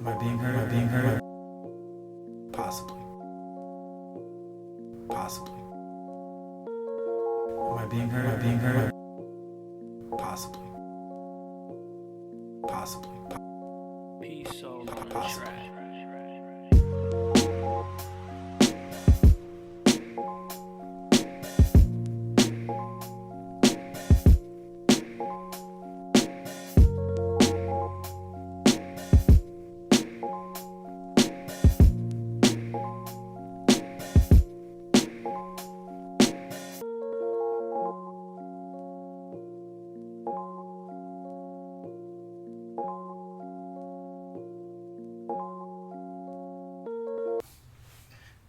Am I being heard? Am I being heard? Possibly. Possibly. Am I being heard? Am I being heard? Possibly. Possibly. Peace all on the Possibly. track.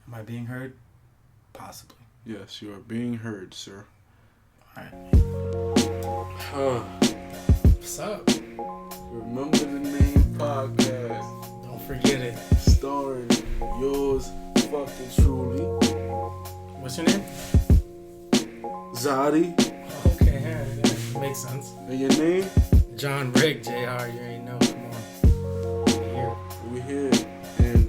Am I being heard? Possibly. Yes, you are being heard, sir. Alright. What's up? Remember the Name podcast, Don't forget it. starring yours fucking truly, What's your name? Zadi, Okay, yeah, makes sense. and your name? John Rick, JR, you already know. Come on. Here. We here, and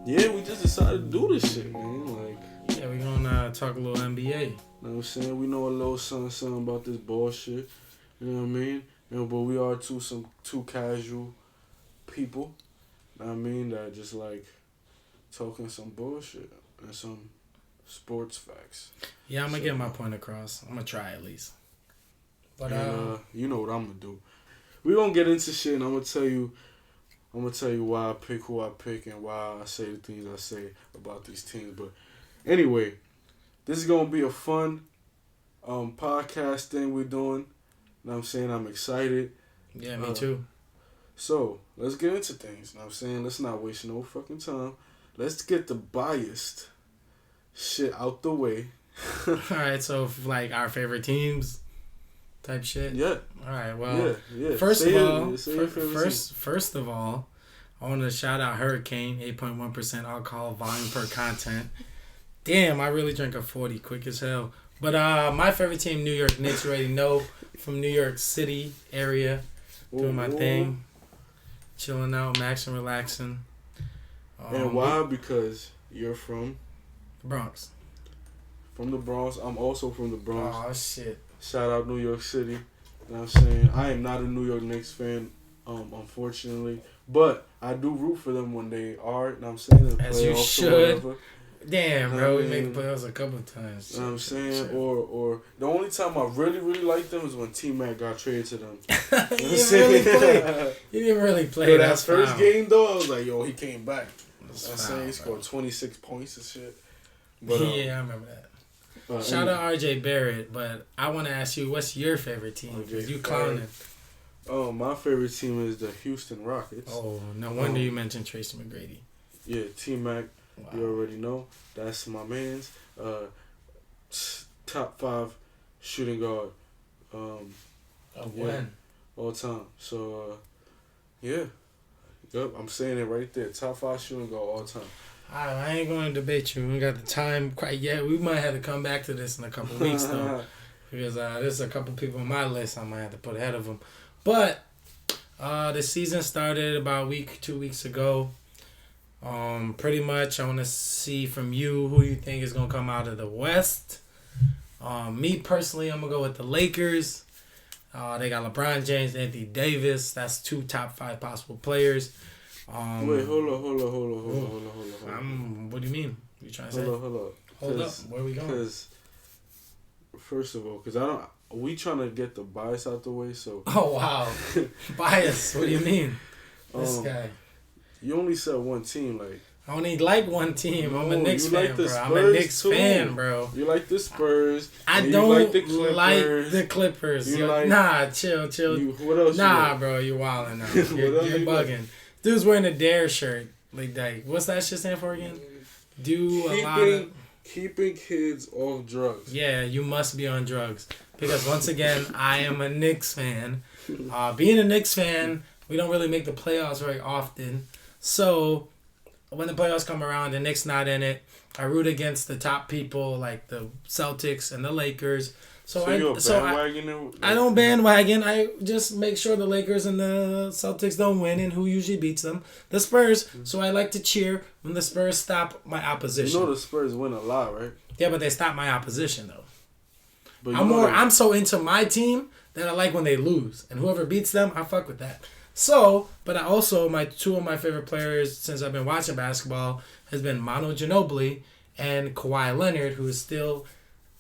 yeah, we just decided to do this shit, man. Like, Yeah, we're gonna talk a little NBA. you know what I'm saying? We know a little something about this bullshit. You know what I mean? But we are two casual people. You know what I mean? That just like talking some bullshit and some sports facts. Yeah, I'm gonna get my point across. I'm gonna try at least. But And, you know what I'm gonna do. We gonna get into shit, and I'm gonna tell you why I pick who I pick and why I say the things I say about these teams. But anyway, this is gonna be a fun podcast thing we're doing. You know what I'm saying? I'm excited. yeah, me too. So let's get into things. You know what I'm saying? Let's not waste no fucking time. Let's get the biased shit out the way. All right, so like our favorite teams, type shit. Yeah. All right. Well, Yeah. First Say of all, say your favorite team. first of all, I want to shout out Hurricane, 8.1% alcohol volume per content. Damn, I really drank a 40 quick as hell. But my favorite team, New York Knicks, you already know, from New York City area, doing my Ooh. thing, chilling out, maxing, relaxing. And why? Because you're from Bronx. the Bronx. I'm also from the Bronx. Oh shit. Shout out New York City. You know what I'm saying? I am not a New York Knicks fan, unfortunately. But I do root for them when they are, you know what I'm saying? In As you playoffs or should. whatever. Damn, bro, we I made mean, the playoffs a couple of times. You know what I'm saying? Shit. Or the only time I really liked them is when T-Mac got traded to them. He didn't really play. He didn't really play. Yo, that That's first foul. game, though, I was like, yo, he came back. That's I'm foul, saying he bro. scored 26 points and shit. But, Yeah, I remember that. Shout out RJ Barrett, but I want to ask you, what's your favorite team? RJ 'Cause you Barrett. clowning. Oh, my favorite team is the Houston Rockets. Oh, no wonder you mentioned Tracy McGrady. Yeah, T-Mac, Wow. you already know. That's my man's. Top 5 shooting guard Of yeah. when? all time. So, yeah. Yep, I'm saying it right there. Top 5 shooting guard all time. Alright, I ain't going to debate you. We got the time quite yet. We might have to come back to this in a couple weeks, though. Because there's a couple people on my list I might have to put ahead of them. But the season started about 2 weeks ago. Pretty much, I want to see from you who you think is going to come out of the West. Me personally, I'm going to go with the Lakers. They got LeBron James, Anthony Davis. That's 2 top 5 possible players. Wait, hold on. What do you mean? You trying to say? Hold Hold up. Where we going? Because, first of all, we trying to get the bias out the way, so. Oh, wow. Bias. What do you mean? This guy. You only said one team, like. I only like one team. I'm a No, Knicks you fan, like the bro. I'm a Spurs Knicks too. fan, bro. You like the Spurs. I and don't you like the Clippers. the Clippers. You like- Nah, chill. What else you Nah, like? bro, you wildin' now. What You're else you bugging. Dude's wearing a Dare shirt. Like, what's that shit stand for again? Do a lot of... Keeping kids off drugs. Yeah, you must be on drugs. Because once again, I am a Knicks fan. Being a Knicks fan, we don't really make the playoffs very often. So, when the playoffs come around, the Knicks not in it. I root against the top people like the Celtics and the Lakers. So you're a bandwagoner? I don't bandwagon. I just make sure the Lakers and the Celtics don't win, and who usually beats them? The Spurs. So I like to cheer when the Spurs stop my opposition. You know the Spurs win a lot, right? Yeah, but they stop my opposition though. But I'm so into my team that I like when they lose, and whoever beats them, I fuck with that. So, but I also two of my favorite players since I've been watching basketball has been Manu Ginobili and Kawhi Leonard, who is still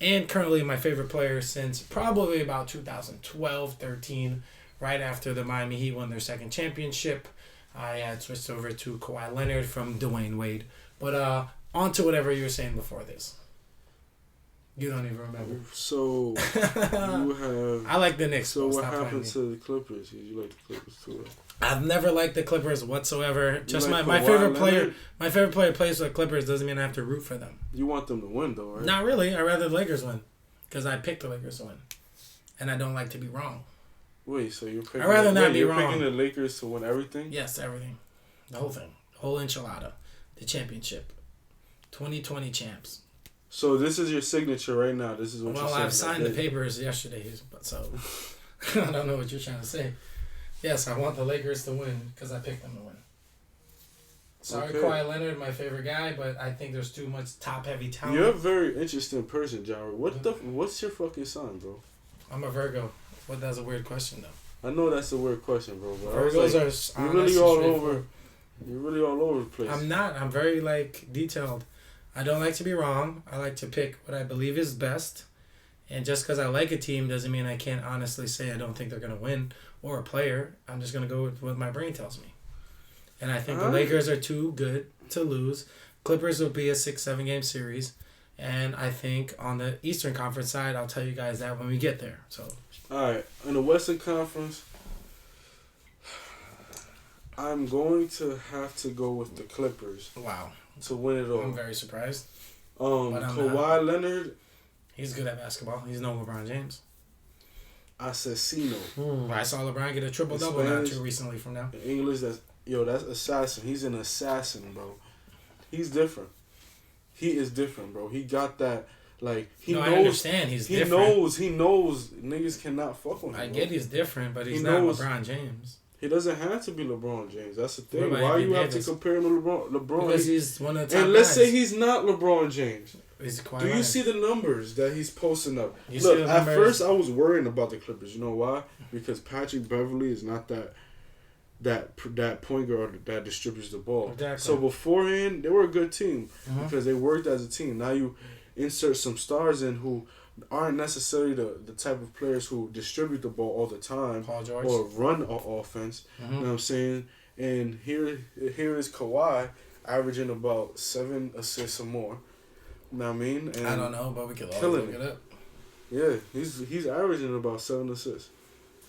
and currently my favorite player since probably about 2012, 13, right after the Miami Heat won their second championship. I had switched over to Kawhi Leonard from Dwayne Wade. But on to whatever you were saying before this. You don't even remember. So, you have... I like the Knicks. So, what happened to the Clippers? You like the Clippers too? I've never liked the Clippers whatsoever. Just like my Kawhi favorite player. Leonard? My favorite player plays for the Clippers doesn't mean I have to root for them. You want them to win, though, right? Not really. I'd rather the Lakers win. Because I picked the Lakers to win. And I don't like to be wrong. Wait, so you're picking... I'd rather not be you're wrong. picking the Lakers to win everything? Yes, everything. The whole thing. The whole enchilada. The championship. 2020 champs. So this is your signature right now. This is what you're saying. Well, I've signed the papers yesterday, so I don't know what you're trying to say. Yes, I want the Lakers to win because I picked them to win. Sorry, Okay. Kawhi Leonard, my favorite guy, but I think there's too much top-heavy talent. You're a very interesting person, John. What's your fucking sign, bro? I'm a Virgo. Well, that's a weird question, though. I know that's a weird question, bro. But I was Virgos like, are you're really all over. You're really all over the place. I'm not. I'm very, detailed. I don't like to be wrong. I like to pick what I believe is best. And just because I like a team doesn't mean I can't honestly say I don't think they're going to win or a player. I'm just going to go with what my brain tells me. And I think the Lakers are too good to lose. Clippers will be a 6-7 game series. And I think on the Eastern Conference side, I'll tell you guys that when we get there. So, all right. In the Western Conference, I'm going to have to go with the Clippers. wow. To win it all. I'm very surprised. Kawhi Leonard. He's good at basketball. He's no LeBron James. Assassino. I saw LeBron get a triple-double not too recently from now. In English, that's assassin. He's an assassin, bro. He's different. He is different, bro. He got that, he knows. I understand he's different. He knows niggas cannot fuck with him. I get he's different, but he's He not knows- LeBron James. He doesn't have to be LeBron James. That's the thing. What about Why Anthony you have Davis? to compare him to LeBron? Because he's one of the top And let's guys. say he's not LeBron James. He's Kawhi Do you Leonard. see the numbers that he's posting up? You see Look, the at numbers? first I was worrying about the Clippers. You know why? Because Patrick Beverly is not that point guard that distributes the ball. Exactly. So beforehand, they were a good team Mhm. because they worked as a team. Now you insert some stars in who aren't necessarily the type of players who distribute the ball all the time Paul George. or run an offense. You know what I'm saying? And here is Kawhi averaging about 7 assists or more. You know what I mean? And I don't know, but we could all killing look it. it up. yeah, he's averaging about 7 assists.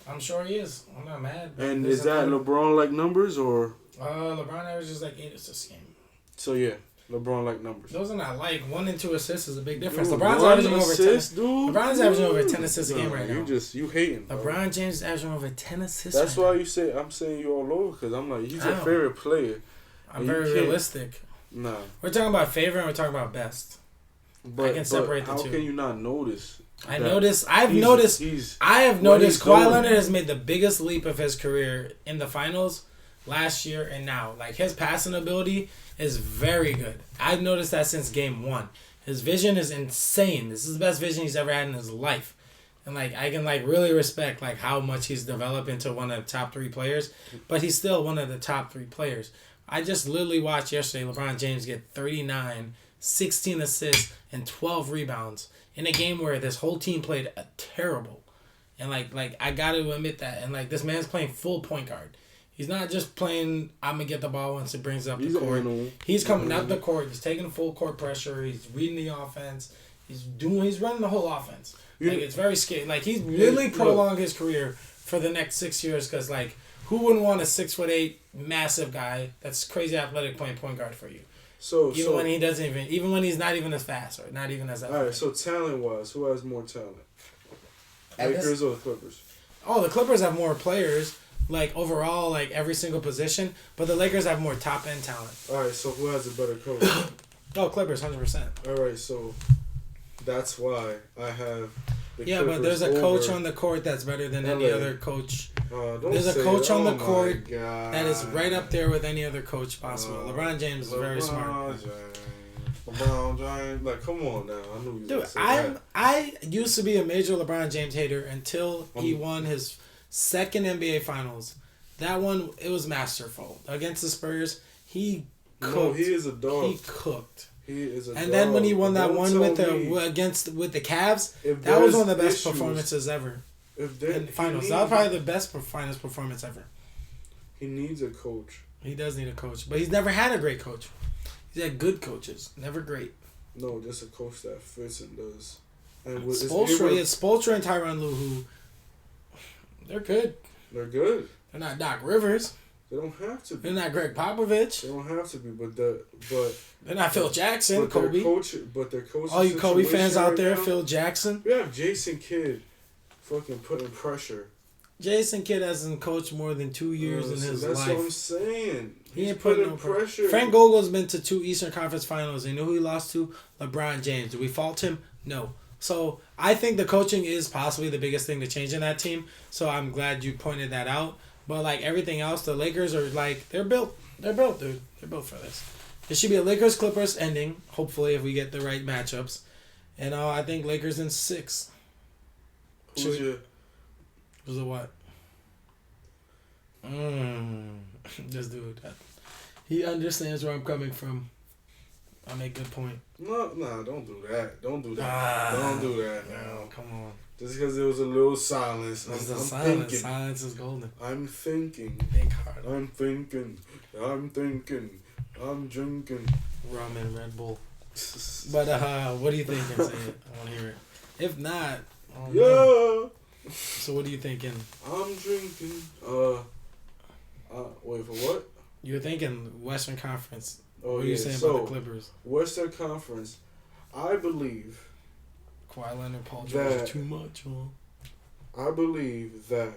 I'm sure he is. I'm not mad. And There's is that a- LeBron like numbers or? LeBron averages 8 assists a game. So yeah, LeBron like numbers. Those are not 1 and 2 assists is a big difference. Dude, LeBron's one averaging over 10. assist, dude. LeBron's averaging over 10 assists a game No, right now. You hating. Bro. LeBron James is averaging over 10 assists. That's right why now. you say I'm saying you all over because I'm like he's I your know. favorite player. I'm and you very can't- realistic. Nah, We're talking about favorite and we're talking about best. but can separate the how two. can you not notice? I that noticed. I've he's- noticed. He's I have what noticed he's Kawhi doing. Leonard has made the biggest leap of his career in the finals last year and now. His passing ability is very good. I've noticed that since game 1. His vision is insane. This is the best vision he's ever had in his life. And I can really respect how much he's developed into one of the top 3 players, but he's still one of the top 3 players. I just literally watched yesterday LeBron James get 39, 16 assists, and 12 rebounds in a game where this whole team played terrible. And I gotta admit that. And this man's playing full point guard. He's not just playing I'm gonna get the ball once it brings up He's the an court. animal. He's coming up the court, he's taking full court pressure, he's reading the offense, he's running the whole offense. It's very scary. He's really prolonged his career for the next 6 years because who wouldn't want a 6'8" massive guy that's crazy athletic playing point guard for you? Even when he doesn't even when he's not even as fast or not even as athletic. All right, so talent wise, who has more talent? At this- Lakers or the Clippers? Oh, the Clippers have more players, overall, every single position, but the Lakers have more top end talent. All right, so who has a better coach? Oh, Clippers, 100%. All right, so that's why I have Yeah, but there's a coach on the court that's better than any LA. other coach. Don't There's a say coach it. on the Oh my court God. that is right up there with any other coach possible. LeBron James is very smart. LeBron James, like, come on now. I knew you was Dude, gonna say that. I used to be a major LeBron James hater until he won his second NBA Finals. That one, it was masterful. Against the Spurs, he cooked. No, he is a dog. He cooked. He is a And dog. then when he won that Don't one tell with me the Cavs, if that was there's one of the best issues, performances ever If there, in the finals. he That was needs- probably the best finals performance ever. He needs a coach. He does need a coach, but he's never had a great coach. He's had good coaches, never great. No, just a coach that fits and does. And with Spoelstra and Tyronn Lue, who they're good. they're good. They're not Doc Rivers. They don't have to be. They're not Greg Popovich. They don't have to be, but They're not Phil Jackson, but Kobe. their coach. All you Kobe fans out there, now, Phil Jackson. we have Jason Kidd, fucking putting pressure. Jason Kidd hasn't coached more than 2 years in So his that's life. what I'm saying. He He's ain't putting no pressure. Frank Vogel's been to 2 Eastern Conference Finals. You know who he lost to? LeBron James. Do we fault him? No. So I think the coaching is possibly the biggest thing to change in that team. So I'm glad you pointed that out. But like everything else, the Lakers are like they're built. They're built, dude. They're built for this. It should be a Lakers Clippers ending. Hopefully, if we get the right matchups. And I think Lakers in 6. Who's your? Was it what? This dude. He understands where I'm coming from. I make good point. No, don't do that. Don't do that. Don't do that. No, Now. come on. Just because there was a little silence. It's the I'm silence. thinking. Silence is golden. I'm thinking. Think hard. I'm thinking. I'm thinking. I'm drinking. Rum and Red Bull. But what do you think? Say it. I want to hear it. If not, I don't know. Yeah. So what are you thinking? I'm drinking. Wait for what? You're thinking Western Conference. Oh, What are you yeah. saying So, about the Clippers? Western Conference, I believe Kawhi Leonard, Paul George, that- too much, huh? I believe that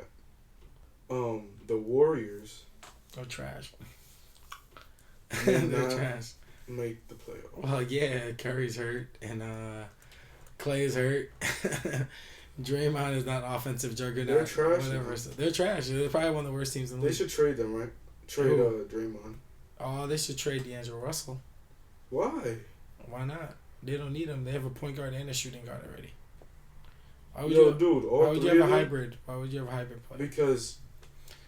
the Warriors They're trash. They're They're not- trash. make the playoffs. Well, yeah, Curry's hurt and Clay's hurt. Draymond is not offensive juggernaut. They're trash, Whatever. man. So they're trash. They're probably one of the worst teams in the They league. should trade them, right? Trade Who? Draymond. Oh, they should trade D'Angelo Russell. Why? Why not? They don't need him. They have a point guard and a shooting guard already. Why would Yo, you? dude, Why all would three you have a of them? hybrid? Why would you have a hybrid play? Because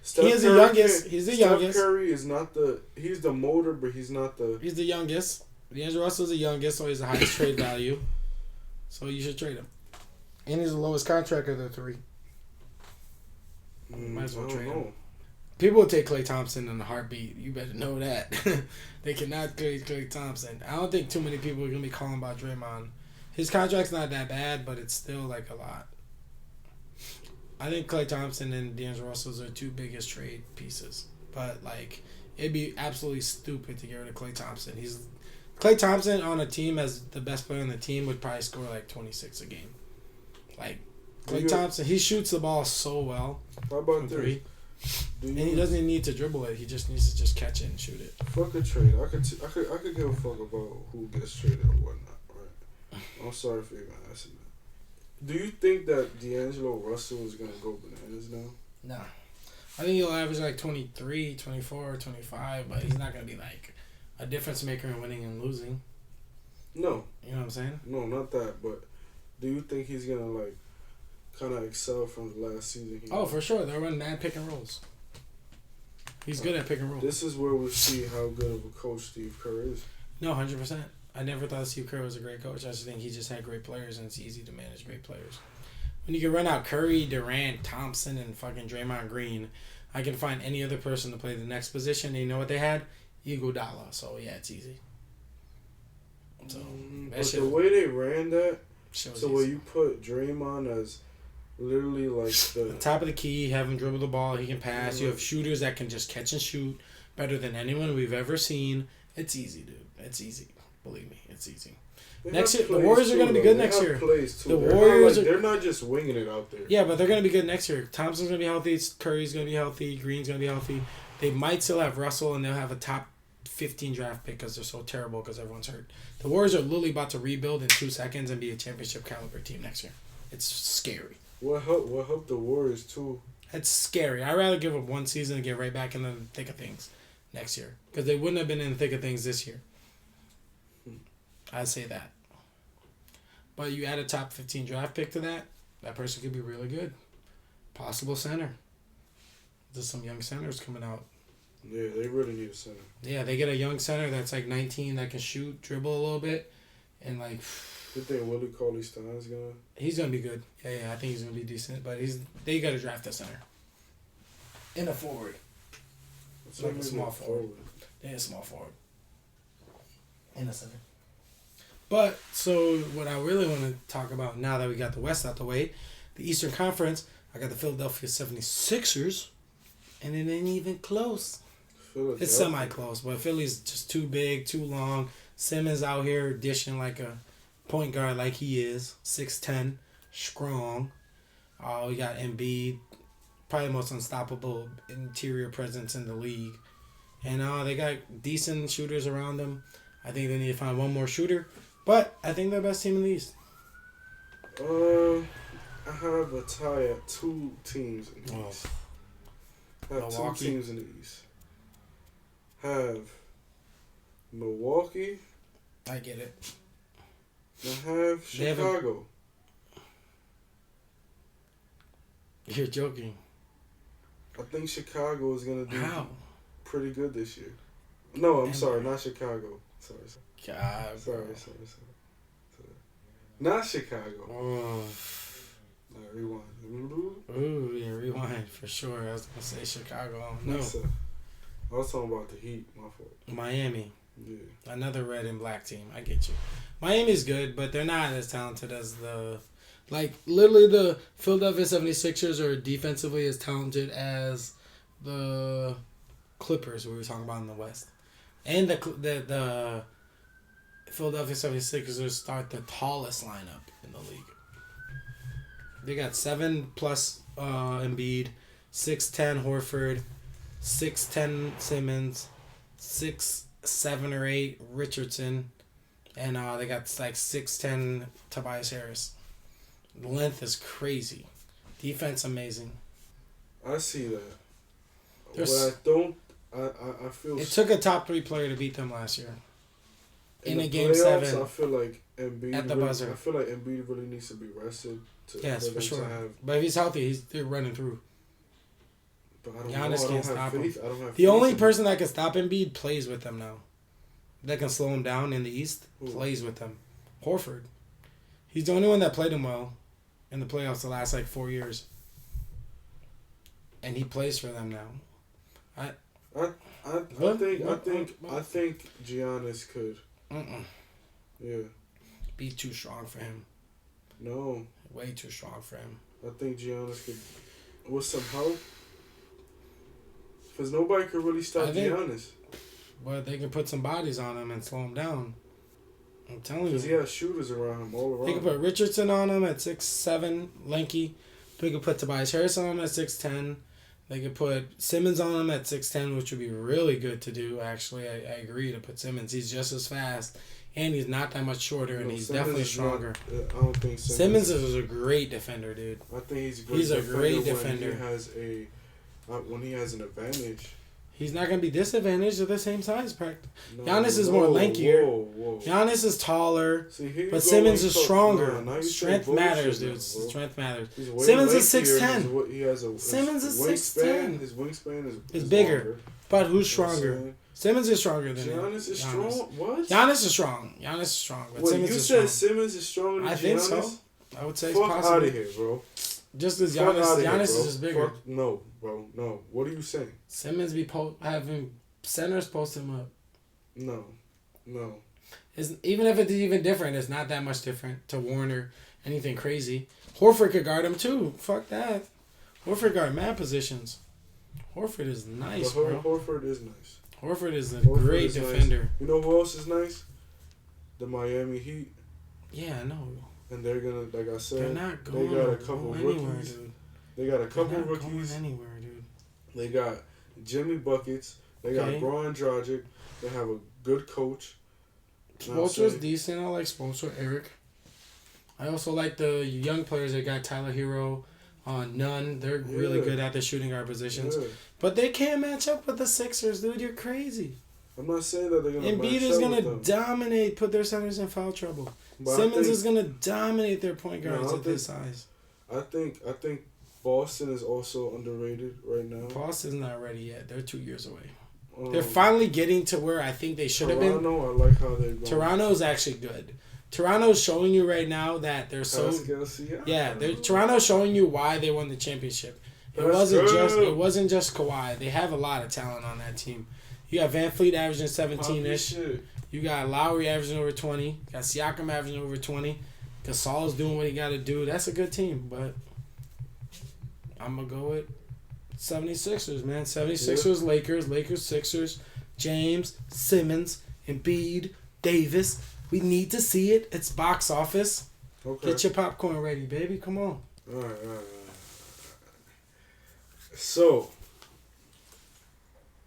He is the Curry youngest. can't- He's the Steph youngest. Curry is not the. He's the motor, but he's not the. He's the youngest. D'Angelo Russell's the youngest, so he's the highest trade value. So you should trade him. And he's the lowest contract of the 3. Might as well I don't trade him. know. People would take Klay Thompson in a heartbeat. You better know that. They cannot trade Klay Thompson. I don't think too many people are going to be calling about Draymond. His contract's not that bad, but it's still like a lot. I think Klay Thompson and D'Angelo Russell are 2 biggest trade pieces. But, like, it'd be absolutely stupid to get rid of Klay Thompson. Klay Thompson on a team as the best player on the team would probably score like 26 a game. Like, Klay Thompson, he shoots the ball so well How about from this? 3. Do And you he doesn't even need to dribble it. He just needs to just catch it and shoot it. fuck a trade? I could give a fuck about who gets traded or whatnot, right? I'm sorry for even asking that. Do you think that D'Angelo Russell is gonna go bananas now? Nah. I think he'll average like 23, 24, 25, but he's not going to be like a difference maker in winning and losing. No, You know what I'm saying? no, not that. But do you think he's gonna like kind of excel from the last season? Oh, for sure. They'll run mad pick and rolls. He's good at pick and roll. This is where we see how good of a coach Steve Kerr is. No, 100%. I never thought Steve Kerr was a great coach. I just think he just had great players, and it's easy to manage great players. When you can run out Curry, Durant, Thompson, and fucking Draymond Green, I can find any other person to play the next position. And you know what they had? Iguodala. So, yeah, it's easy. So, that But shit the way they ran that, shit was so where easy. you put Draymond as literally like the Top of the key, have him dribble the ball, he can pass. You have shooters that can just catch and shoot better than anyone we've ever seen. It's easy, dude. It's easy. Believe me, it's easy. They Next have year- the plays Warriors are too, gonna be though. good They next have year. Plays too. The They're Warriors not, are- they're not just winging it out there. Yeah, but they're going to be good next year. Thompson's going to be healthy. Curry's going to be healthy. Green's going to be healthy. They might still have Russell, and they'll have a top 15 draft pick because they're so terrible because everyone's hurt. The Warriors are literally about to rebuild in 2 seconds and be a championship caliber team next year. It's scary. What helped the Warriors too? It's scary. I'd rather give up one season and get right back in the thick of things next year. Because they wouldn't have been in the thick of things this year. I'd say that. But you add a top 15 draft pick to that, that person could be really good. Possible center. There's some young centers coming out. Yeah, they really need a center. Yeah, they get a young center that's like 19 that can shoot, dribble a little bit, and like. You think Willie Cauley-Stein's gonna? He's gonna be good. Yeah, I think he's gonna be decent. But they gotta draft a center. And a forward. It's Like a small forward. Yeah, a small forward. And a center. But so what I really want to talk about now that we got the West out the way, the Eastern Conference, I got the Philadelphia 76ers, and it ain't even close. It's semi-close, but Philly's just too big, too long. Simmons out here dishing like a point guard like he is, 6'10", strong. We got Embiid, probably the most unstoppable interior presence in the league. And they got decent shooters around them. I think they need to find one more shooter. But I think they're the best team in the East. I have a tie at 2 teams in the East. I have Milwaukee. 2 teams in the East. Have Milwaukee. I get it. I have Chicago. You're joking. I think Chicago is going to do How? pretty good this year. No, I'm sorry, not Chicago. Sorry. God. Sorry. Not Chicago. Oh. Rewind. Ooh, yeah, rewind for sure. I was going to say Chicago. No. I was talking about the Heat. My fault. Miami. Yeah. Another red and black team. I get you. Miami's good, but they're not as talented as the... Like, literally the Philadelphia 76ers are defensively as talented as the Clippers we were talking about in the West. And the Philadelphia 76ers start the tallest lineup in the league. They got 7+ Embiid, 6'10" Horford, 6'10" Simmons, 6'7" or 8" Richardson, and they got like 6'10" Tobias Harris. The length is crazy. Defense amazing. I see that. There's- I feel... It took a top 3 player to beat them last year. In the a game playoffs, 7. I feel like Embiid At the really, buzzer. I feel like Embiid really needs to be rested. Yes, them for sure. to have, But if he's healthy, they're running through. but I don't Giannis know. I don't can't have stop faith. him. I don't have The faith only in person that can stop Embiid plays with them now. That can slow him down in the East, Who? plays with them. Horford. He's the only one that played him well in the playoffs the last 4 years. And he plays for them now. I think Giannis could. Yeah. Be too strong for him. No. Way too strong for him. I think Giannis could, with some help. Because nobody could really stop Giannis. But they can put some bodies on him and slow him down. I'm telling you. Because he has shooters around him all around. They could put Richardson on him at 6'7", lanky. They could put Tobias Harris on him at 6'10". They could put Simmons on him at 6'10", which would be really good to do, actually. I agree to put Simmons. He's just as fast, and he's not that much shorter, and he's Simmons definitely is stronger. I don't think Simmons is a great defender, dude. I think he's a great defender. When he has an advantage. He's not going to be disadvantaged. They're the same size. No, Giannis is more lankier. Whoa. Giannis is taller. See, here you But go, Simmons like, is stronger. now you Strength say bullshit matters, now, dude. bro. Strength matters. He's way Simmons is lankier. 6'10". He has a Simmons is wingspan. 6'10". His wingspan is bigger. longer. But who's You know what I'm stronger? saying? Simmons is stronger than him. Giannis is strong. What? Giannis is strong. Giannis is strong. But Wait, Simmons you is said strong. Simmons is stronger than I Giannis? think so. I would say it's Fuck possible. out of here, bro. Just because Fuck outta Giannis here, is bro. just bigger. Fuck, no, bro. No. What are you saying? Simmons be having centers post him up. No. Even if it's even different, it's not that much different to Warner. Anything crazy. Horford could guard him too. Fuck that. Horford guard mad positions. Horford is nice, bro. Horford is nice. Horford is a Horford great is nice. defender. You know who else is nice? The Miami Heat. Yeah, I know. And they're gonna, like I said, They're not going they got a couple anywhere, rookies. dude. They got a couple They're not rookies. going anywhere, dude. They got Jimmy Buckets. They got Okay. Goran Dragic. They have a good coach. You know what I'm Spoelstra's saying? decent. I like Spoelstra. Eric. I also like the young players. They got Tyler Hero, Nunn. They're really good at the shooting guard positions. Yeah. But they can't match up with the Sixers, dude. You're crazy. I'm not saying that they're gonna. Embiid is gonna dominate, put their centers in foul trouble. But Simmons is gonna dominate their point guards at this size. I think Boston is also underrated right now. Boston's not ready yet. They're 2 years away. Um, They're finally getting to where I think they should have been. Toronto, I like how they're going. Toronto's actually good. Toronto's showing you right now that they're so. Toronto's showing you why they won the championship. It wasn't just Kawhi. They have a lot of talent on that team. You got Van Fleet averaging 17-ish. You got Lowry averaging over 20. You got Siakam averaging over 20. Gasol's doing what he got to do. That's a good team, but I'm going to go with 76ers, man. 76ers, Lakers, Sixers, James, Simmons, Embiid, Davis. We need to see it. It's box office. Okay. Get your popcorn ready, baby. Come on. All right. So,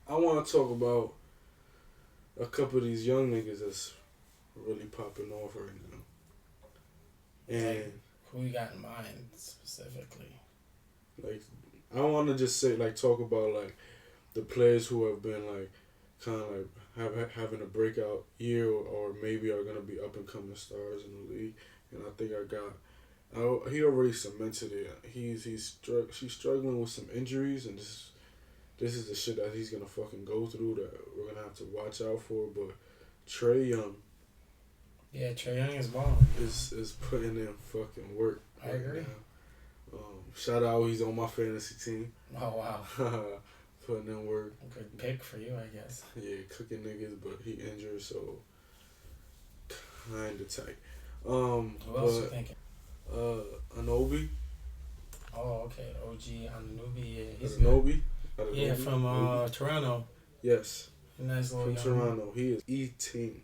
I want to talk about a couple of these young niggas that's really popping off right now. And who you got in mind specifically? Like, I want to just say, like, talk about, like, the players who have been, like, kind of, like, having a breakout year or maybe are going to be up-and-coming stars in the league. And I think he already cemented it. She's struggling with some injuries, and this is the shit that he's going to fucking go through that we're going to have to watch out for. But Trae Young. Yeah, Trae Young is balling. Is putting in fucking work. I agree. Now. Shout out, he's on my fantasy team. Oh, wow. Putting in work. Good pick for you, I guess. Yeah, cooking niggas, but he injured, so kind of tight. Who else you thinking? Anunoby. Oh, okay. OG Anunoby. Yeah, he's Anunoby. Yeah, from Toronto. Yes. Nice little from Toronto. He is eating.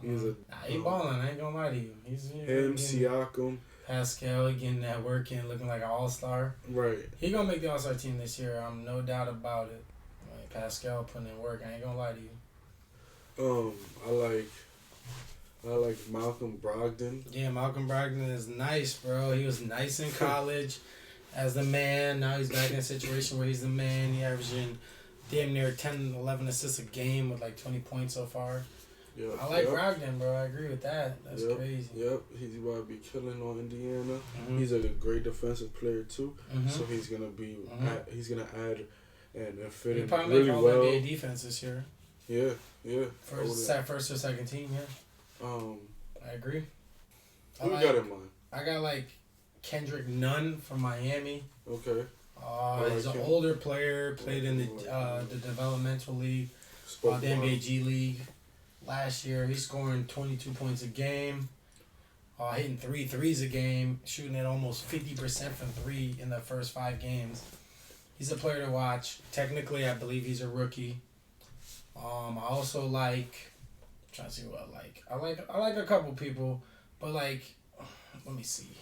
He's he balling. I ain't gonna lie to you. He's Siakam. Pascal getting that work in, looking like an all-star. Right. He gonna make the all-star team this year. I'm no doubt about it. Like, Pascal putting in work. I ain't gonna lie to you. I like Malcolm Brogdon. Yeah, Malcolm Brogdon is nice, bro. He was nice in college as the man. Now he's back in a situation where he's the man. He averaging damn near 10, 11 assists a game with like 20 points so far. Yep, I like Brogdon, bro. I agree with that. That's crazy. Yep, he's about to be killing on Indiana. Mm-hmm. He's a great defensive player too, mm-hmm. so he's gonna be he's gonna add and fit in probably really make all well. NBA defense this year. Yeah. First or second team, yeah. I agree. Who you got in mind? I got like Kendrick Nunn from Miami. Okay. He's an older player. Played in the developmental league, the NBA G League. Last year, he's scoring 22 points a game, hitting 3 threes a game, shooting at almost 50% from 3 in the first 5 games. He's a player to watch. Technically, I believe he's a rookie. I also like, I'm trying to see who I like. I like a couple people, but like, let me see.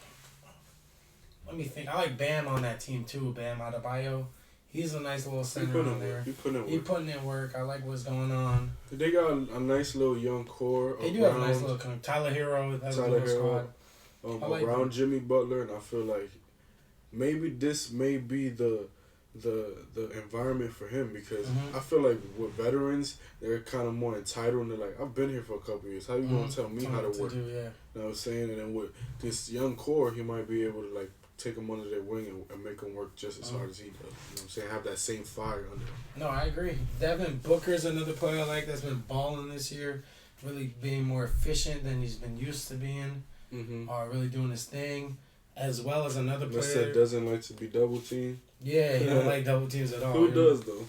Let me think. I like Bam on that team too. Bam Adebayo. He's a nice little center on there. He putting in work. I like what's going on. They got a nice little young core. They do have a nice little Tyler Hero. That's a little squad. Around Jimmy Butler, and I feel like maybe this may be the environment for him because I feel like with veterans, they're kind of more entitled and they're like, I've been here for a couple of years. How you gonna tell me how to work? You know what I'm saying? And then with this young core, he might be able to like take them under their wing and make them work just as hard as he does. You know what I'm saying? Have that same fire under him. No, I agree. Devin Booker's another player I like that's been balling this year, really being more efficient than he's been used to being, really doing his thing, as well as another player that doesn't like to be double teamed. Yeah, he don't like double teams at all. Who does though?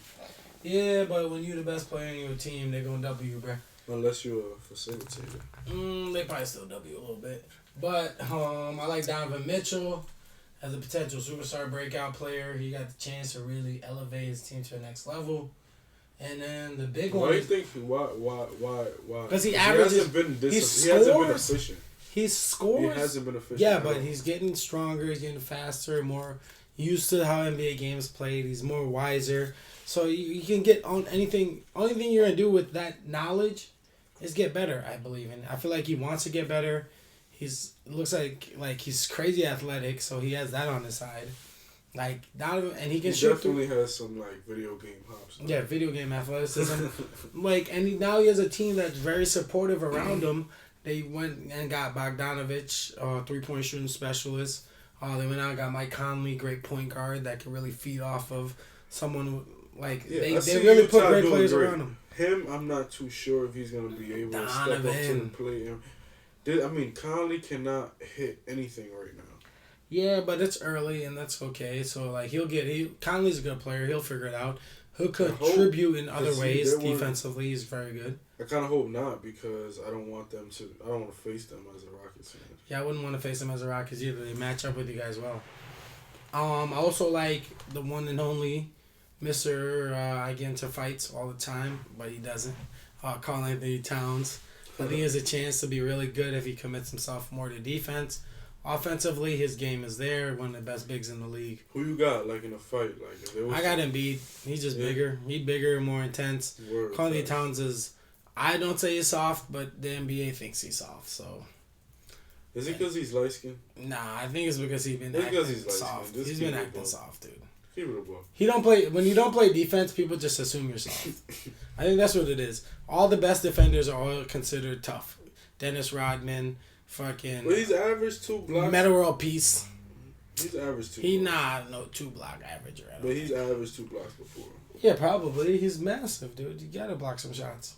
Yeah, but when you're the best player in your team, they're gonna double you, bro. Unless you're a facilitator. They probably still double you a little bit. But I like Donovan Mitchell as a potential superstar breakout player. He got the chance to really elevate his team to the next level. And then the big one. Why do you think? Why? Because he averages. He hasn't been efficient. He scores. He hasn't been efficient. Yeah, but he's getting stronger. He's getting faster, more used to how NBA games played. He's more wiser. So you can get on anything. Only thing you're going to do with that knowledge is get better, I believe. And I feel like he wants to get better. looks like he's crazy athletic, so he has that on his side. Like Donovan, and he can He shoot definitely has some like video game hops. Yeah, video game athleticism. Now he has a team that's very supportive around him. They went and got Bogdanovich, 3-point shooting specialist. They went out and got Mike Conley, great point guard that can really feed off of someone who, like, they really put great players around him. Him, I'm not too sure if he's going to be able to step up to the plate. I mean, Conley cannot hit anything right now. Yeah, but it's early and that's okay. So like Conley's a good player. He'll figure it out. He'll contribute in other ways defensively. He's very good. I kind of hope not because I don't want to face them as a Rockets fan. Yeah, I wouldn't want to face them as a Rockets either. They match up with you guys well. I also like the one and only Mr. I get into fights all the time, but he doesn't. Karl Anthony Towns. I think he has a chance to be really good if he commits himself more to defense. Offensively, his game is there. One of the best bigs in the league. Who you got, like, in a fight? Like, if there was I got Embiid. He's just bigger. He's bigger and more intense. Karl Anthony Towns is... I don't say he's soft, but the NBA thinks he's soft, so... Is it because he's light-skinned? Nah, I think it's because he's been acting soft. He's been acting soft, dude. Keep it above. When you don't play defense, people just assume you're soft. I think that's what it is. All the best defenders are all considered tough. Dennis Rodman... Fucking. But he's average 2 blocks. Meta World Peace. He's average 2. He no 2 block average. Right? But he's averaged 2 blocks before. Yeah, probably. He's massive, dude. You gotta block some shots.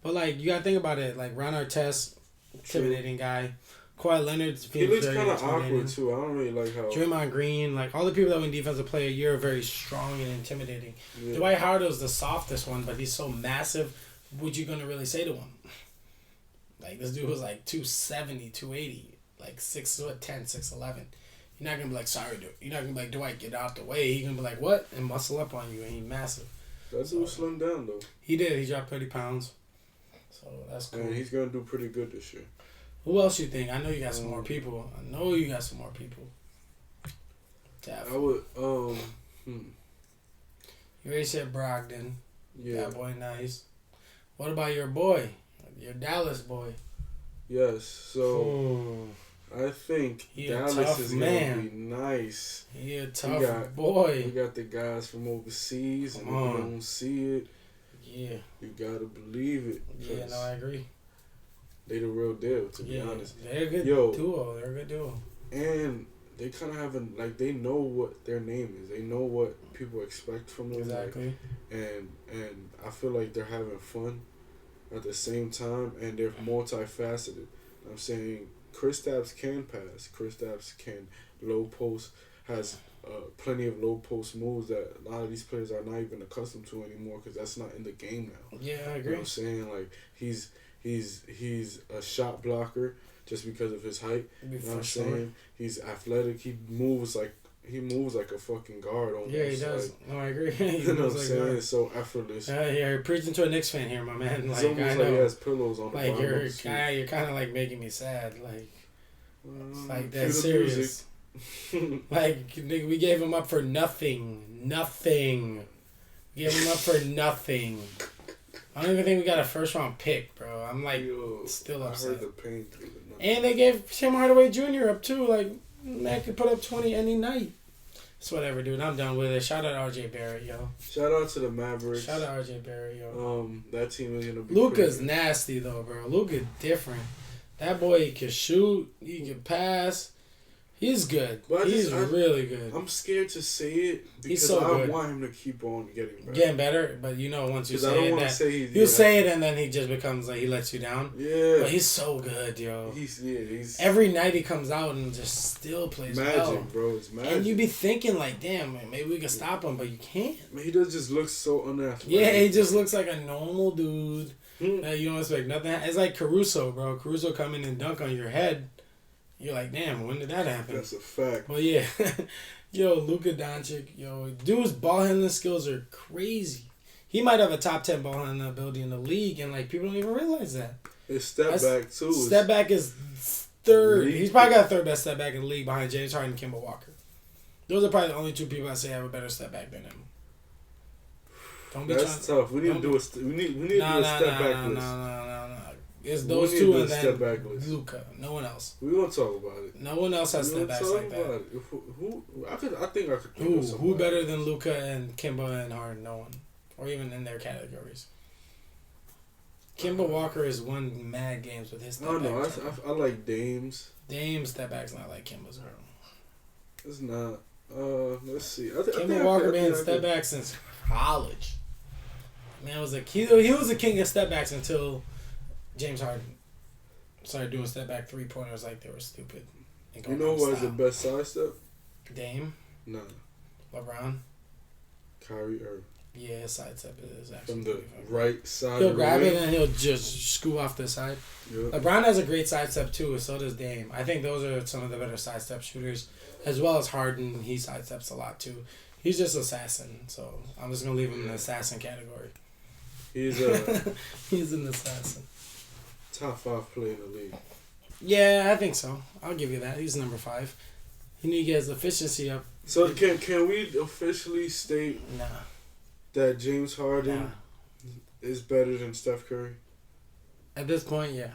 But like, you gotta think about it. Like Ron Artest, intimidating guy. Kawhi Leonard. He looks kind of awkward too. I don't really like how. Draymond Green, like all the people that win defensive player of the year are very strong and intimidating. Yeah. Dwight Howard was the softest one, but he's so massive. What you gonna really say to him? Like, this dude was like 270, 280, like 6'10", 6'11". You're not going to be like, sorry, dude. You're not going to be like, Dwight, get out the way. He's going to be like, what? And muscle up on you, and he's massive. That dude slimmed down, though. He did. He dropped 30 pounds. So, that's cool. And he's going to do pretty good this year. Who else you think? I know you got some more people. Definitely. I would, You already said Brogdon. Yeah. That boy nice. What about your boy? Your Dallas boy. Yes, so I think Dallas is going to be nice. He a tough boy. We got the guys from overseas, and if you don't see it, you got to believe it. Yeah, no, I agree. They the real deal, to be honest. They're a good duo. And they kind of have they know what their name is. They know what people expect from them. Exactly. And I feel like they're having fun at the same time, and they're multifaceted. I'm saying Kristaps can pass. Kristaps can low post, has plenty of low post moves that a lot of these players are not even accustomed to anymore because that's not in the game now. Yeah, I agree. You know what I'm saying? Like, he's a shot blocker just because of his height. You know what I'm saying? He's athletic. He moves like a fucking guard almost. Yeah, he does. Like, no, I agree. You know what I'm saying? It's so effortless. Yeah, you're preaching to a Knicks fan here, my man. It's like, almost I like know. he has pillows on the like, bottom. you're kind of like making me sad. Like, it's like that serious. Like, nigga, we gave him up for nothing. We gave him up for nothing. I don't even think we got a first round pick, bro. I'm like, still upset. I heard the pain through the night. And they gave Tim Hardaway Jr. up too. Like, man could put up 20 any night. It's whatever, dude. I'm done with it. Shout out RJ Barrett, yo. Shout out to the Mavericks. Shout out RJ Barrett, yo. That team is gonna be. Luka's nasty though, bro. Luka different. That boy can shoot. He can pass. He's good. He's really good. I'm scared to say it because I want him to keep on getting better. But you know, once you say I don't it, want to say you say it and then he just becomes like he lets you down. Yeah. But he's so good, yo. He's every night he comes out and just still plays magic, well. bro. It's magic. And you be thinking like, damn, man, maybe we can stop him, but you can't. Man, he does just look so unathletic. Yeah, he just looks like a normal dude. That you don't expect nothing. It's like Caruso, bro. Caruso come in and dunk on your head. You're like, damn, when did that happen? That's a fact. Well, yeah. Yo, Luka Doncic, yo, dude's ball handling skills are crazy. He might have a top 10 ball handling ability in the league, and, like, people don't even realize that. His step back, too. Step back is third. He's probably got third best step back in the league behind James Harden and Kemba Walker. Those are probably the only two people I say have a better step back than him. That's tough. We need to do a step back list. No. It's those We two need and the step then back list. Luka. No one else. We gonna talk about it. No one else has We step gonna backs talk like about that. it. Who? I think I could think Who? of Who somebody. better than Luka and Kimba and Harden? No one. Or even in their categories. Kimba Walker has won mad games with his I step don't know. backs. I like Dame's. Dame's step back's not like Kimba's, bro. It's not. Let's see. I think Kimba I Walker could- been I step could- back since college. Man was he was a king of step backs until James Harden started doing step back 3-pointers like they were stupid. And You going know out of who has the style. best side step? Dame, Nah, LeBron. Kyrie Irving. Yeah, his side step is actually From the pretty fucking- right side. He'll of the grab it lane. and he'll just scoop off the side. Yeah. LeBron has a great sidestep too, and so does Dame. I think those are some of the better sidestep shooters, as well as Harden. He sidesteps a lot too. He's just assassin, so I'm just gonna leave him in the assassin category. He's a He's an assassin. top 5 player in the league. Yeah, I think so. I'll give you that. He's number 5. He need to get his efficiency up. So can we officially state Nah, that James Harden nah. is better than Steph Curry? At this point, yeah,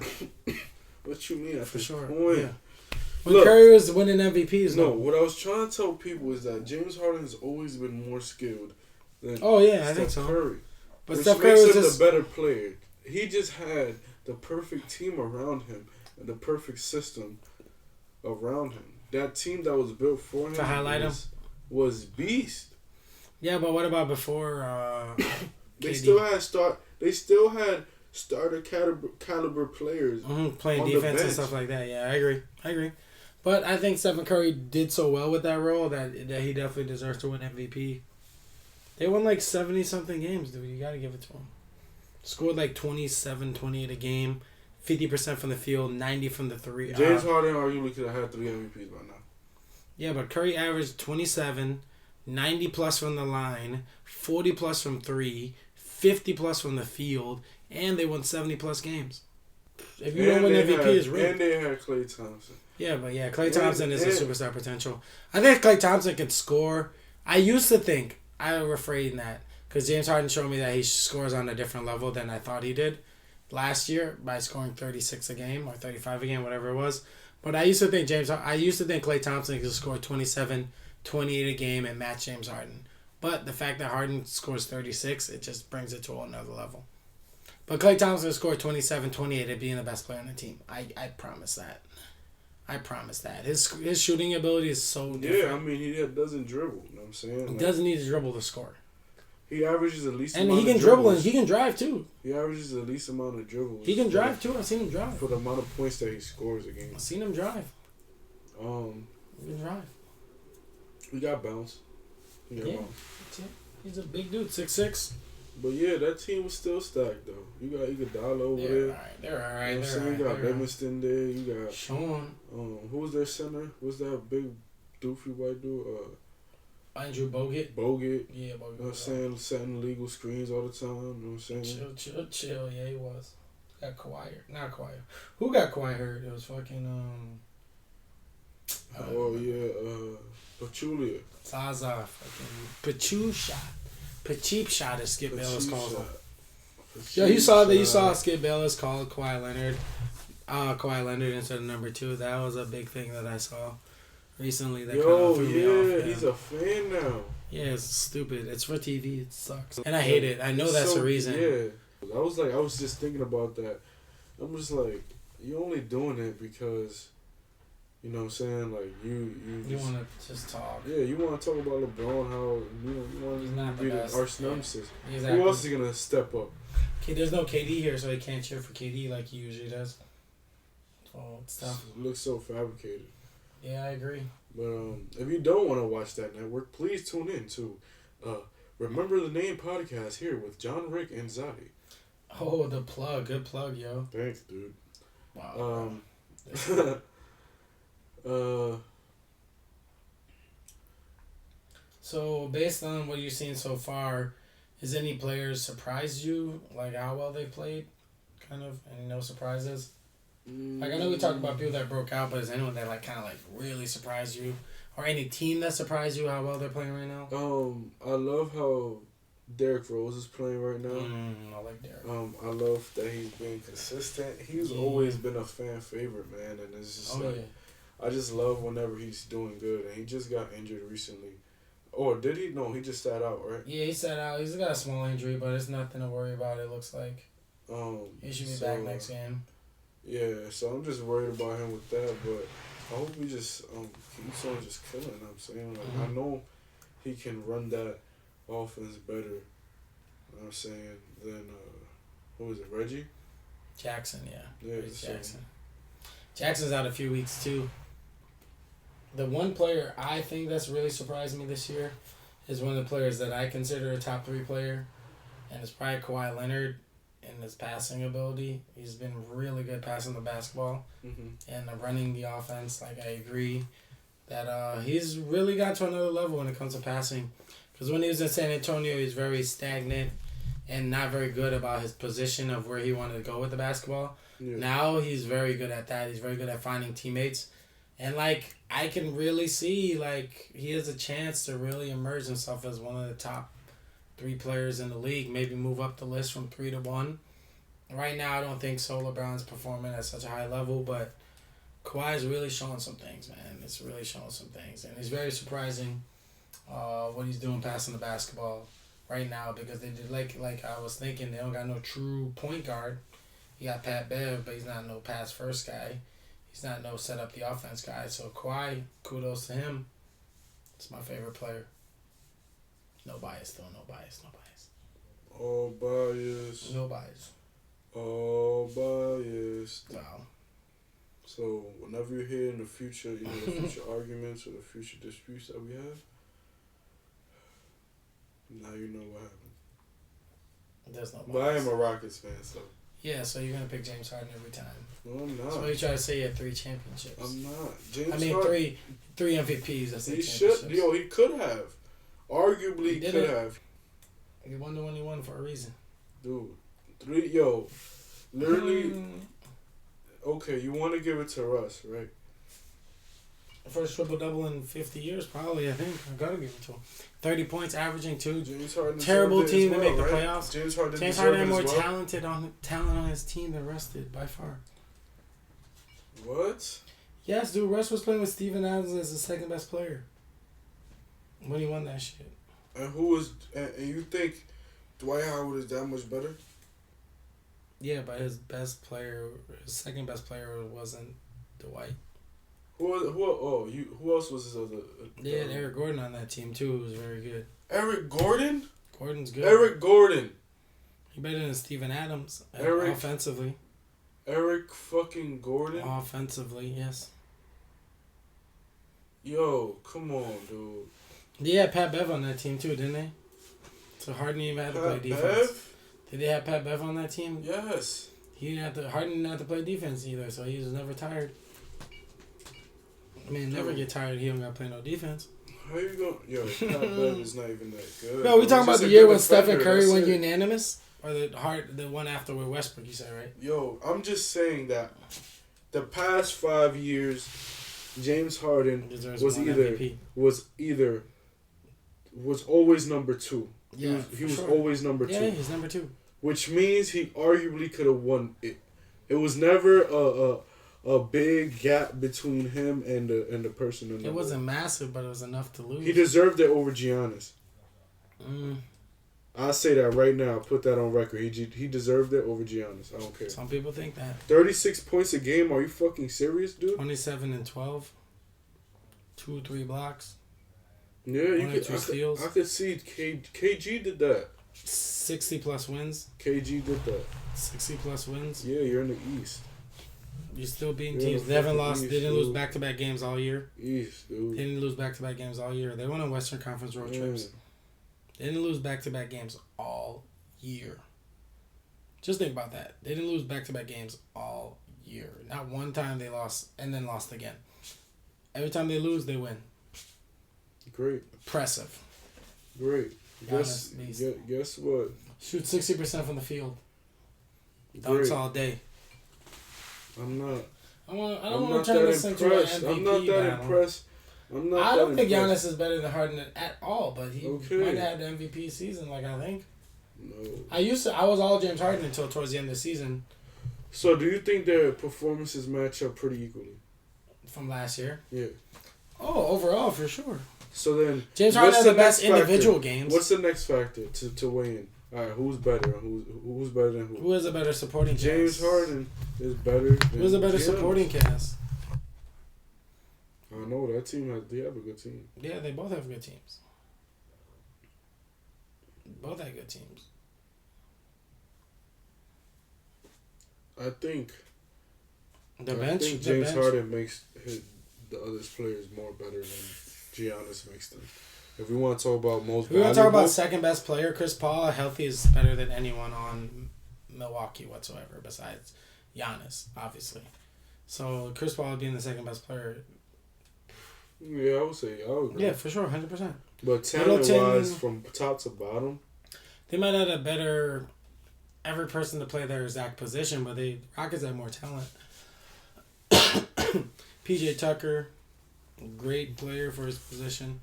What you mean? At for this sure. point? Yeah. When Look. Curry was winning MVPs, No, what I was trying to tell people is that James Harden has always been more skilled than Oh yeah, I Steph think so. Curry. But Which Steph Curry makes was him just the better player. He just had the perfect team around him and the perfect system around him. That team that was built for him To highlight was beast. yeah. But what about before? They KD? still had starter caliber players. Playing on the defense and bench. stuff like that. Yeah, I agree. But I think Stephen Curry did so well with that role that he definitely deserves to win MVP. They won like 70-something games, dude. You got to give it to him. Scored like 27, 28 a game, 50% from the field, 90 from the three. James Harden arguably could have had 3 MVPs by now. Yeah, but Curry averaged 27, 90 plus from the line, 40 plus from 3, 50 plus from the field, and they won 70 plus games. If you don't win MVP, it's rigged. And they had Klay Thompson. Yeah, but yeah, Klay Thompson is a superstar potential. I think Klay Thompson can score. I used to think, I refrain that, because James Harden showed me that he scores on a different level than I thought he did last year by scoring 36 a game or 35 a game, whatever it was. But I used to think Klay Thompson could score 27, 28 a game and match James Harden. But the fact that Harden scores 36, it just brings it to another level. But Klay Thompson scored 27, 28 at being the best player on the team. I promise that. I promise that. His shooting ability is so different. Yeah, I mean, he doesn't dribble. You know what I'm saying? He Like, doesn't need to dribble to score. he averages the least And amount he can of dribble dribbles. and he can drive too. He averages the least amount of dribbles. He can drive too. I've seen him drive. For the amount of points that he scores a game. I've seen him drive. He can drive. We got bounce. Yeah. That's it. He's a big dude, 6'6". But yeah, that team was still stacked though. You got Iguodala over there. They're You know alright. what I'm saying? You got Livingston there. You got Sean. who was their center? What's that big doofy white dude? Andrew Bogut. Bogut. Yeah, Bogut. You know what I'm saying? Setting legal screens all the time. You know what I'm saying? Chill. Yeah, he was. Got Kawhi. Not Kawhi. Who got Kawhi hurt? It was fucking Oh yeah, Pachulia. Zaza. Fucking Pachu shot. Pacheep shot as Skip Bayless calls him. Yo, you saw Skip Bayless call Kawhi Leonard. Kawhi Leonard instead of number 2. That was a big thing that I saw recently. That kind of threw me off. Yeah. He's a fan now. Yeah, it's stupid. It's for TV. It sucks. And I hate it. I know that's the reason. Yeah. I was just thinking about that. I'm just like, you're only doing it because, you know what I'm saying? Like, You want to just talk. Yeah, you want to talk about LeBron, how, you want He's to not the be the best. arch nemesis. Exactly. Who else is going to step up? Okay, there's no KD here, so he can't cheer for KD like he usually does. Oh, it's tough. It looks so fabricated. Yeah, I agree. But if you don't want to watch that network, please tune in to Remember the Name podcast here with John, Rick, and Zadi. Oh, the plug. Good plug, yo. Thanks, dude. Wow. So, based on what you've seen so far, has any players surprised you? Like how well they played? Kind of? Any no surprises? Like, I know we talked about people that broke out, but is anyone that, like, kind of, like, really surprised you? Or any team that surprised you how well they're playing right now? I love how Derrick Rose is playing right now. I like Derrick. I love that he's being consistent. He's always been a fan favorite, man, and it's just I just love whenever he's doing good. And he just got injured recently. Or did he? No, he just sat out, right? Yeah, he sat out. He's got a small injury, but it's nothing to worry about. It looks like he should be back next game. Yeah, so I'm just worried about him with that, but I hope he just keeps on just killing. I'm saying, like, I know he can run that offense better. You know what I'm saying, than who was it, Reggie Jackson? Yeah, Yeah, Jackson. Jackson's out a few weeks too. The one player I think that's really surprised me this year is one of the players that I consider a top 3 player, and it's probably Kawhi Leonard in his passing ability. He's been really good passing the basketball and running the offense. Like, I agree that he's really got to another level when it comes to passing. Because when he was in San Antonio, he was very stagnant and not very good about his position of where he wanted to go with the basketball. Yeah. Now he's very good at that. He's very good at finding teammates. And, like, I can really see, like, he has a chance to really emerge himself as one of the top 3 players in the league. Maybe move up the list from 3 to 1. Right now, I don't think so. LeBron's performing at such a high level, but Kawhi's really showing some things, man. It's really showing some things. And it's very surprising what he's doing passing the basketball right now, because they did, like I was thinking, they don't got no true point guard. You got Pat Bev, but he's not no pass first guy. He's not no set up the offense guy. So Kawhi, kudos to him. It's my favorite player. No bias, though. No bias. All bias. No bias. All bias. Wow. So whenever you hear in the future, the future arguments or the future disputes that we have, now you know what happened. There's no bias. But I am a Rockets fan, so. Yeah, so you're going to pick James Harden every time. No, I'm not. So you try to say you had 3 championships. I'm not. James Harden. Three MVPs. That's he should. He could have. Arguably, he could have. He won the one he won for a reason. Dude, literally. Okay, you want to give it to Russ, right? First triple-double in 50 years, probably, I think. I got to give it to him. 30 points, averaging 2. James Harden. Terrible team to make the right? playoffs. James Harden had more talent on his team than Russ did, by far. What? Yes, dude. Russ was playing with Steven Adams as the second best player when he won that shit. And who was? And you think Dwight Howard is that much better? Yeah, but his second best player wasn't Dwight. Who else was his other? They had Eric Gordon on that team too, who was very good. Eric Gordon? Gordon's good. Eric Gordon. He better than Steven Adams. Offensively. Eric fucking Gordon? Offensively, yes. Yo, come on, dude. They had Pat Bev on that team too, didn't they? So Harden even had to play defense. Bev? Did they have Pat Bev on that team? Yes. Harden didn't have to play defense either, so he was never tired. I mean, never get tired. He don't got to play no defense. How you going? Yo, Pat Bev is not even that good. No, we talking about the year when Stephen Curry went unanimous? Or the one after with Westbrook, you said, right? Yo, I'm just saying that the past 5 years, James Harden was always number 2. Yeah, he was always number 2. Yeah, he's number 2. Which means he arguably could have won it. It was never a big gap between him and the person in the It wasn't massive, but it was enough to lose. He deserved it over Giannis. I'll say that right now. Put that on record. He deserved it over Giannis. I don't care. Some people think that. 36 points a game. Are you fucking serious, dude? 27 and 12. 2-3 blocks. Yeah, I could see KG did that. 60 plus wins. KG did that. 60 plus wins. Yeah, you're in the East. You're still beating teams. They haven't lost. They didn't lose back-to-back games all year. East, dude. They didn't lose back-to-back games all year. They went on Western Conference road trips. They didn't lose back-to-back games all year. Just think about that. They didn't lose back-to-back games all year. Not one time they lost and then lost again. Every time they lose, they win. Great. Impressive. Great. Guess what? Shoot 60% from the field. Dunks all day. I'm not. I don't want to turn this into an MVP I'm not that impressed I'm not. I don't think impressed. Giannis is better than Harden at all, but he Okay. might have had the MVP season. Like I think No. I was all James Harden until towards the end of the season So do you think their performances match up pretty equally? from last year. Yeah. Oh, overall for sure. So then James Harden what's has the next best individual factor? games. What's the next factor to weigh in? All right, who's better? Who's better than who? Who has a better supporting cast? James Harden is better. Who has a better Giannis. supporting cast? I know that team they have a good team. Yeah, they both have good teams. Both have good teams. I think The I bench. think the James bench. Harden makes the other players more better than Giannis makes them. If we want to talk about most If we want to valuable, talk about second best player, Chris Paul, healthy is better than anyone on Milwaukee whatsoever, besides Giannis, obviously. So Chris Paul being the second best player, yeah, I would say I would agree. yeah, for sure, 100%. But talent Middleton- wise, from top to bottom, They might have a better every person to play their exact position, but the Rockets have more talent. PJ Tucker, great player for his position.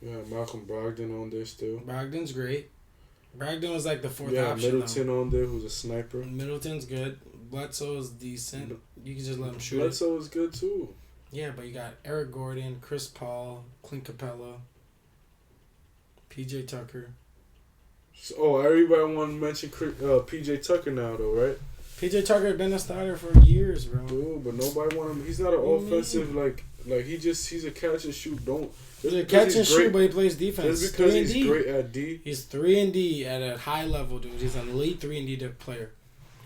yeah, Malcolm Brogdon on there still. Brogdon's great. Brogdon was like the fourth Yeah, option. Middleton on there, who's a sniper. Middleton's good. Bledsoe's decent. You can just let him shoot it. Bledsoe is good too. Yeah, but you got Eric Gordon, Chris Paul, Clint Capella, PJ Tucker. So, everybody want to mention PJ Tucker now, though, right? PJ Tucker had been a starter for years, bro. Dude, but nobody want him. He's not an What do you offensive he's a catch and shoot. Don't He's a because catch he's and shoot, great- but he plays defense. Just because 3 and he's D. great at D. He's 3-and-D at a high level, dude. He's an elite 3-and-D player.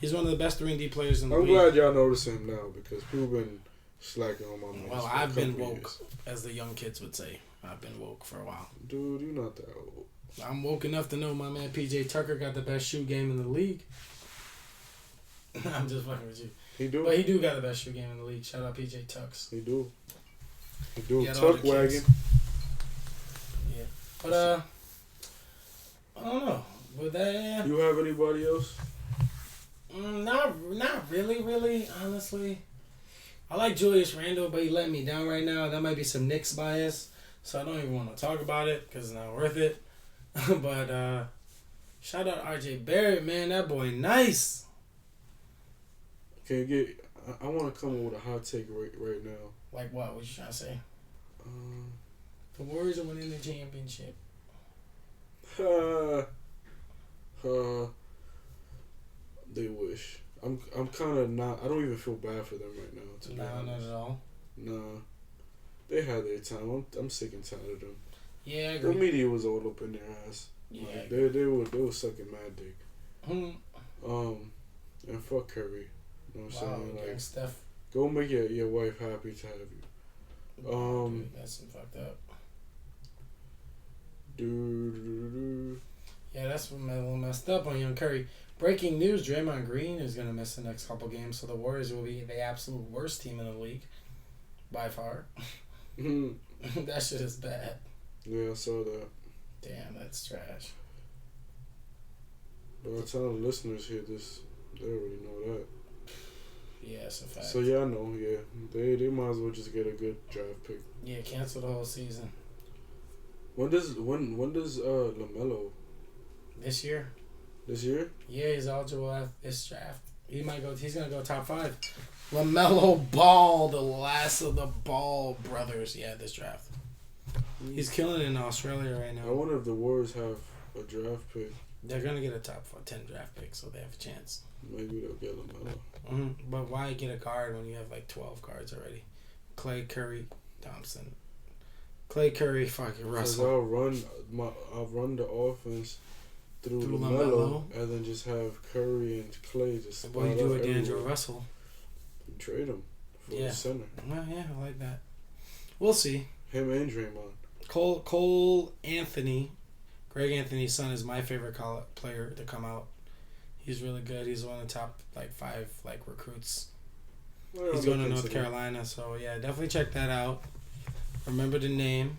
He's one of the best 3-and-D players in the I'm league. glad y'all noticing him now because people been slacking on my man. Well, for a I've been couple woke, years. as the young kids would say. I've been woke for a while. Dude, you're not that old. I'm woke enough to know my man PJ Tucker got the best shoot game in the league. I'm just fucking with you. He do. But he do got the best shoot game in the league. Shout out PJ Tucks. He do. He do. He had all Tuck the wagon. kids. Yeah. But I don't know. With that, yeah. You have anybody else? Not really, honestly. I like Julius Randle, but he let me down right now. That might be some Knicks bias, so I don't even want to talk about it because it's not worth it. But shout out RJ Barrett, man. That boy nice. Can you get? I want to come up with a hot take right now. Like what? What you trying to say? Um, The Warriors are winning the championship. They wish. I'm kind of not. I don't even feel bad for them right now. To be No, not honest. at all. Nah, they had their time. I'm sick and tired of them. Yeah, I The agree. media was all up in their ass. Yeah, Like, I they were sucking mad dick. Hmm. And fuck Curry. You know what I'm Wow, saying? gang Like, Steph. go make your wife happy to have you. Dude, that's some fucked up. Do. Yeah, that's what messed up on young Curry. Breaking news: Draymond Green is gonna miss the next couple games, so the Warriors will be the absolute worst team in the league, by far. That shit is bad. Yeah, I saw that. Damn, that's trash. But I'll tell the listeners here this. They already know that. Yeah, it's a fact. So yeah, I know. Yeah, they might as well just get a good draft pick. Yeah, cancel the whole season When does LaMelo this year. this year? Yeah, he's eligible at this draft. He's gonna go top 5. LaMelo Ball, the last of the Ball brothers. Yeah, this draft. He's killing it in Australia right I now. wonder if the Warriors have a draft pick. They're gonna get a top 10 draft pick, so they have a chance. Maybe they'll get LaMelo. But why get a guard when you have like 12 guards already? Clay, Curry, Thompson. Clay, Curry, fucking Because Russell. I'll run the offense through Through LaMelo, LaMelo. and then just have Curry and Clay just. What do you spot do up with D'Angelo everywhere. Russell? You trade him for Yeah. the center. Well, yeah, I like that. We'll see. Him and Draymond. Cole Anthony, Greg Anthony's son, is my favorite player to come out. He's really good. He's one of the top 5 recruits. Well, He's I'll going to look North into that. Carolina, so yeah, definitely check that out. Remember the name,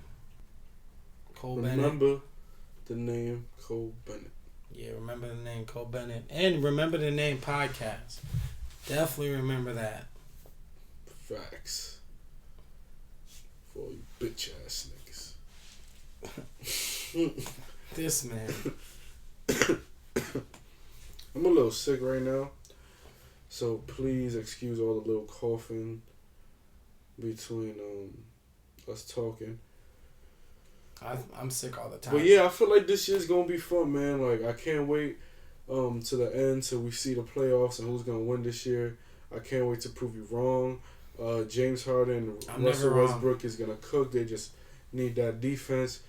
Cole Bennett. Remember the name Cole Bennett. Yeah, remember the name Cole Bennett, and remember the name podcast. Definitely remember that. Facts. For you Bitch ass niggas. This man. I'm a little sick right now, so please excuse all the little coughing between us talking. I'm sick all the time. But yeah, I feel like this year's gonna be fun, man. Like I can't wait to the end till we see the playoffs and who's gonna win this year. I can't wait to prove you wrong. James Harden and Russell Westbrook is gonna cook. They just need that defense.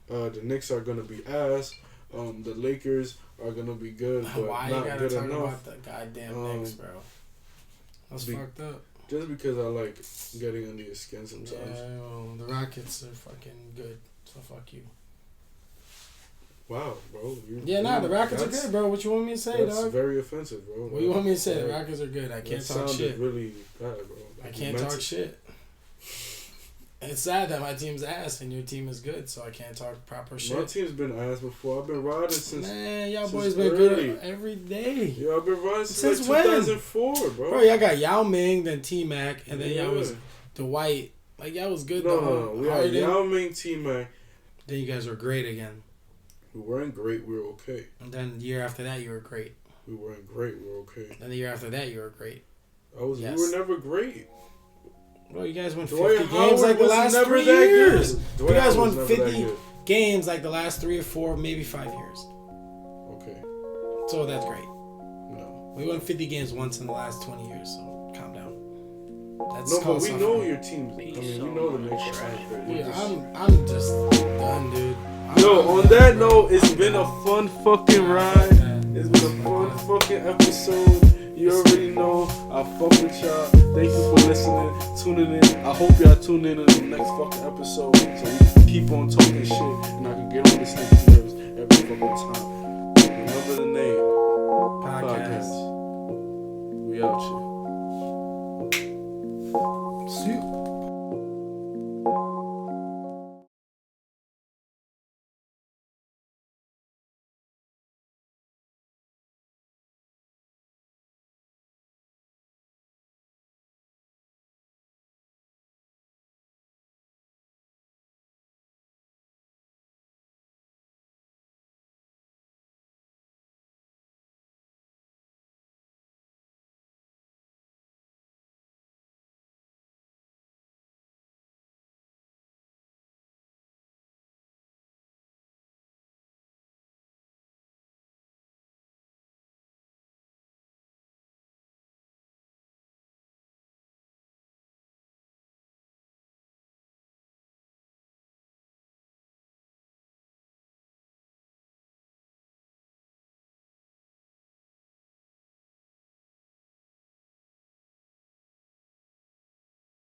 The Knicks are gonna be ass. The Lakers are gonna be good, but why not you gotta good talk enough. about the goddamn Knicks, bro? That's fucked up. Just because I like getting under your skin sometimes. Yeah, well, the Rockets are fucking good, so fuck you. Wow, bro. The Rockets are good, bro. What you want me to say, that's dog? very offensive, bro. What you want me to say? The Rockets are good. I can't talk shit. Really bad, bro. I can't talk shit. It's sad that my team's ass and your team is good, so I can't talk proper shit. My team's been ass before. I've been riding since. Man, y'all since boys been early. good every day. Yeah, I've been riding since Since like when? 2004, bro. Bro, y'all got Yao Ming, then T Mac, and then y'all was Yeah. Dwight. Like y'all was good. No. We had Yao Ming, T-Mac. Then you guys were great again. We weren't great. We were okay. And then the year after that, you were great. We weren't great. We were okay. Then the year after that, you were great. We were never great. Bro, you guys won 50 Dwight games Howard like the was last never 3 that years. good. You Dwight guys Howard won was never that 50 good. games like the last 3 or 4, maybe 5 years. Okay. So that's great. No. We won 50 games once in the last 20 years, so calm down. That's No, but called we suffering. know your team. I mean, we know the Knicks are great. We're Yeah, just- I'm just done, dude. Yo, on that note, it's been a fun fucking ride. It's been a fun fucking episode. You already know I fuck with y'all. Thank you for listening, tuning in. I hope y'all tune in the next fucking episode so we can keep on talking shit and I can get on this nigga's nerves every fucking time.